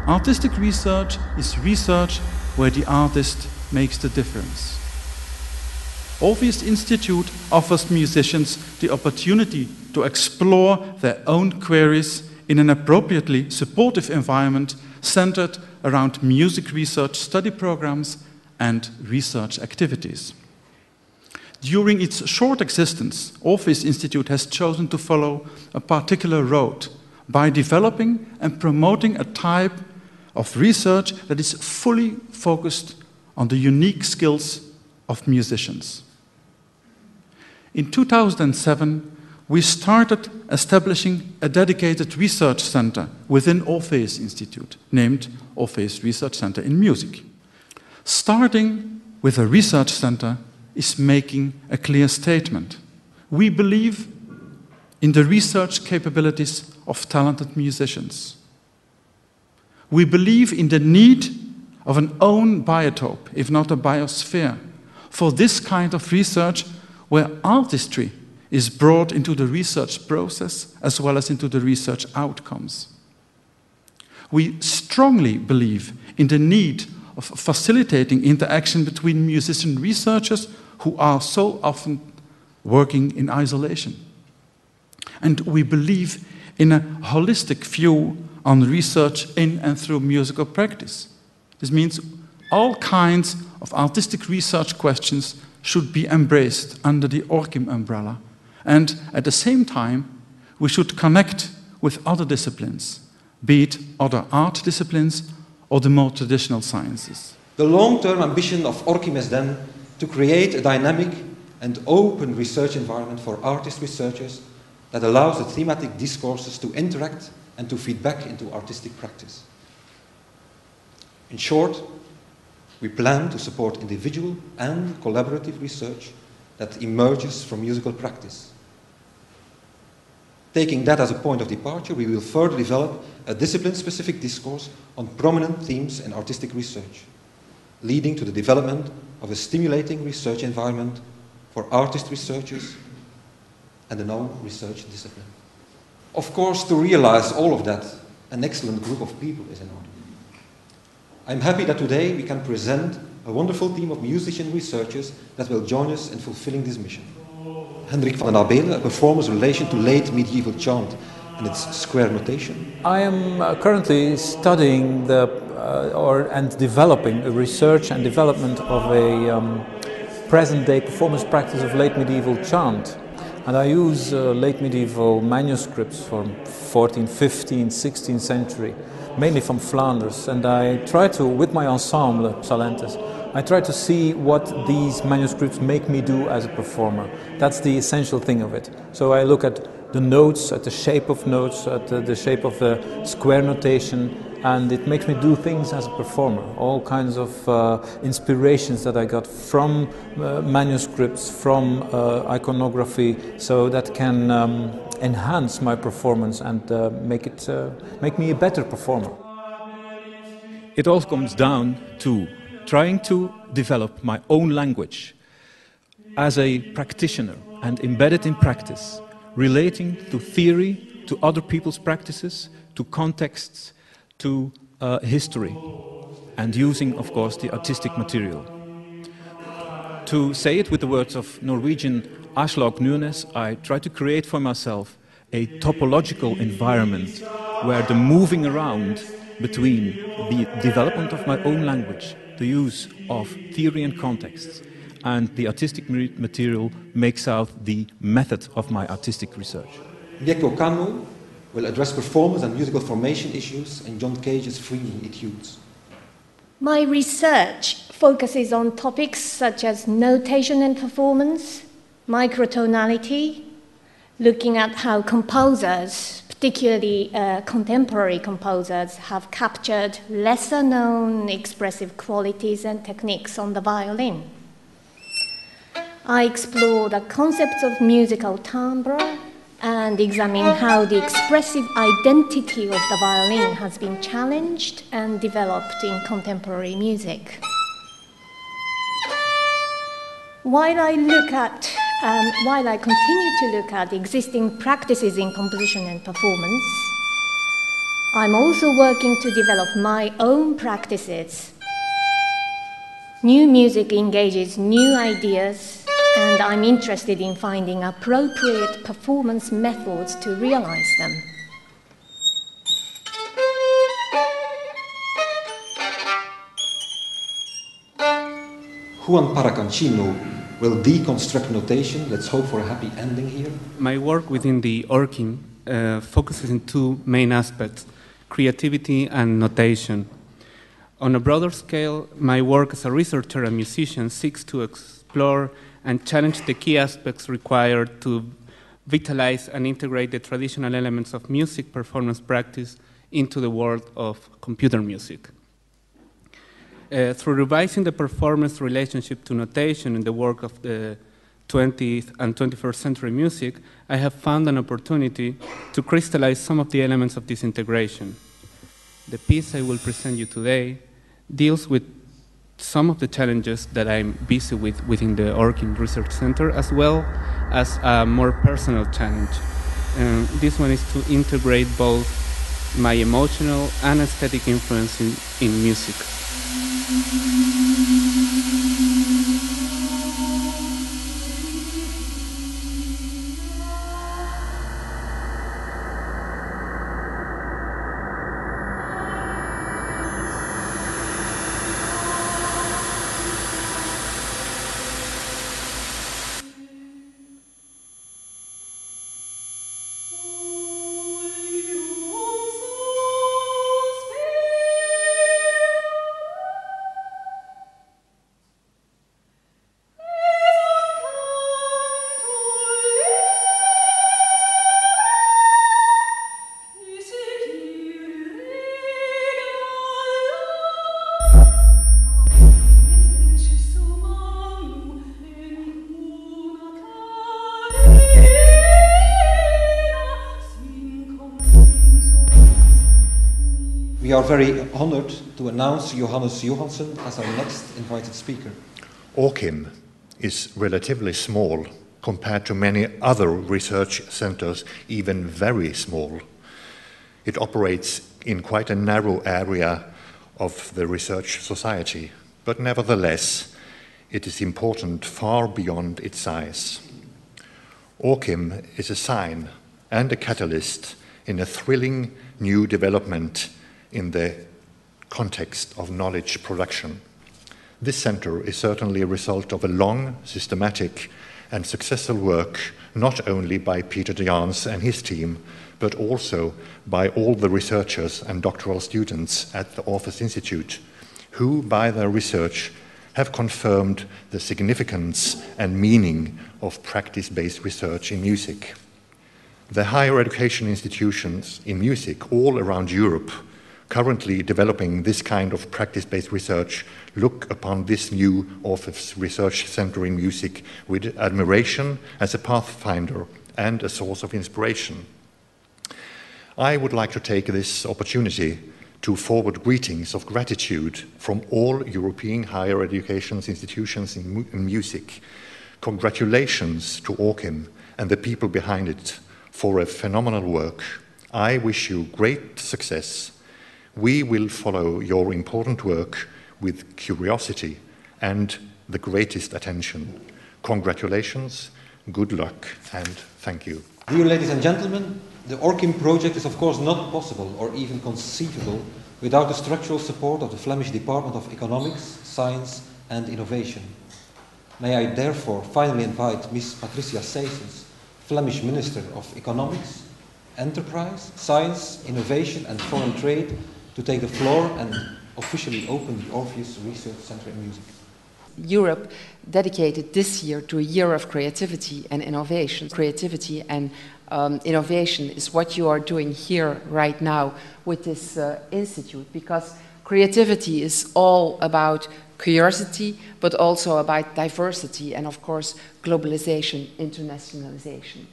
Artistic research is research where the artist makes the difference. Orpheus Institute offers musicians the opportunity to explore their own queries in an appropriately supportive environment centered around music research study programs and research activities. During its short existence, Orpheus Institute has chosen to follow a particular road by developing and promoting a type of research that is fully focused on the unique skills of musicians. In 2007, we started establishing a dedicated research center within Orpheus Institute, named Orpheus Research Center in Music. Starting with a research center is making a clear statement. We believe in the research capabilities of talented musicians. We believe in the need of an own biotope, if not a biosphere, for this kind of research where artistry is brought into the research process as well as into the research outcomes. We strongly believe in the need of facilitating interaction between musician researchers who are so often working in isolation. And we believe in a holistic view on research in and through musical practice. This means all kinds of artistic research questions should be embraced under the ORCIM umbrella. And at the same time, we should connect with other disciplines, be it other art disciplines or the more traditional sciences. The long-term ambition of ORCIM is then to create a dynamic and open research environment for artist researchers that allows the thematic discourses to interact and to feed back into artistic practice. In short, we plan to support individual and collaborative research that emerges from musical practice. Taking that as a point of departure, we will further develop a discipline-specific discourse on prominent themes in artistic research, leading to the development of a stimulating research environment for artist researchers and a non-research discipline. Of course, to realize all of that, an excellent group of people is in order. I'm happy that today we can present a wonderful team of musician researchers that will join us in fulfilling this mission. Hendrik van den Abele, a performer's relation to late medieval chant and its square notation. I am currently studying and developing a research and development of a present-day performance practice of late medieval chant. And I use late medieval manuscripts from 14th, 15th, 16th century, mainly from Flanders. And I try to, with my ensemble, Psalentes, I try to see what these manuscripts make me do as a performer. That's the essential thing of it. So I look at the notes, at the shape of notes, at the shape of the square notation, and it makes me do things as a performer. All kinds of inspirations that I got from manuscripts, from iconography, so that can enhance my performance and make me a better performer. It all comes down to trying to develop my own language as a practitioner and embedded in practice, relating to theory, to other people's practices, to contexts, to history, and using, of course, the artistic material. To say it with the words of Norwegian Aslak Nunes, I try to create for myself a topological environment where the moving around between the development of my own language, the use of theory and contexts, and the artistic material makes out the method of my artistic research. Mieko Kano will address performance and musical formation issues in John Cage's Fringing Etudes. My research focuses on topics such as notation and performance, microtonality, looking at how composers, particularly contemporary composers, have captured lesser-known expressive qualities and techniques on the violin. I explore the concepts of musical timbre and examine how the expressive identity of the violin has been challenged and developed in contemporary music. While I continue to look at existing practices in composition and performance, I'm also working to develop my own practices. New music engages new ideas, and I'm interested in finding appropriate performance methods to realize them. Juan Paracancino will deconstruct notation. Let's hope for a happy ending here. My work within the ORCIM focuses in two main aspects: creativity and notation. On a broader scale, my work as a researcher and musician seeks to explore and challenge the key aspects required to vitalize and integrate the traditional elements of music performance practice into the world of computer music. Through revising the performance relationship to notation in the work of the 20th and 21st century music, I have found an opportunity to crystallize some of the elements of this integration. The piece I will present you today deals with some of the challenges that I'm busy with within the ORCIM Research Center, as well as a more personal challenge. This one is to integrate both my emotional and aesthetic influence in music. We are very honored to announce Johannes Johansson as our next invited speaker. ORCIM is relatively small compared to many other research centers, even very small. It operates in quite a narrow area of the research society, but nevertheless, it is important far beyond its size. ORCIM is a sign and a catalyst in a thrilling new development in the context of knowledge production. This center is certainly a result of a long, systematic and successful work not only by Peter de Jans and his team, but also by all the researchers and doctoral students at the Orpheus Institute, who by their research have confirmed the significance and meaning of practice-based research in music. The higher education institutions in music all around Europe currently developing this kind of practice-based research look upon this new Orpheus Research Center in Music with admiration as a pathfinder and a source of inspiration. I would like to take this opportunity to forward greetings of gratitude from all European higher education institutions in music. Congratulations to ORCIM and the people behind it for a phenomenal work. I wish you great success. We will follow your important work with curiosity and the greatest attention. Congratulations, good luck, and thank you. Dear ladies and gentlemen, the ORCIM project is of course not possible or even conceivable without the structural support of the Flemish Department of Economics, Science and Innovation. May I therefore finally invite Ms. Patricia Seysens, Flemish Minister of Economics, Enterprise, Science, Innovation and Foreign Trade, to take the floor and officially open the Orpheus Research Center in Music. Europe dedicated this year to a year of creativity and innovation. Creativity and innovation is what you are doing here right now with this institute, because creativity is all about curiosity, but also about diversity and, of course, globalization, internationalization.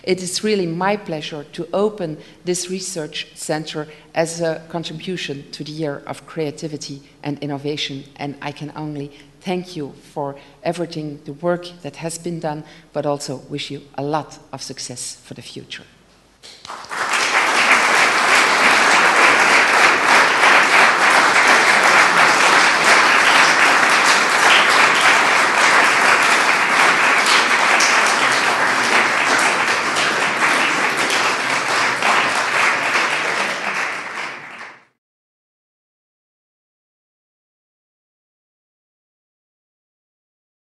It is really my pleasure to open this research center as a contribution to the year of creativity and innovation, and I can only thank you for everything, the work that has been done, but also wish you a lot of success for the future.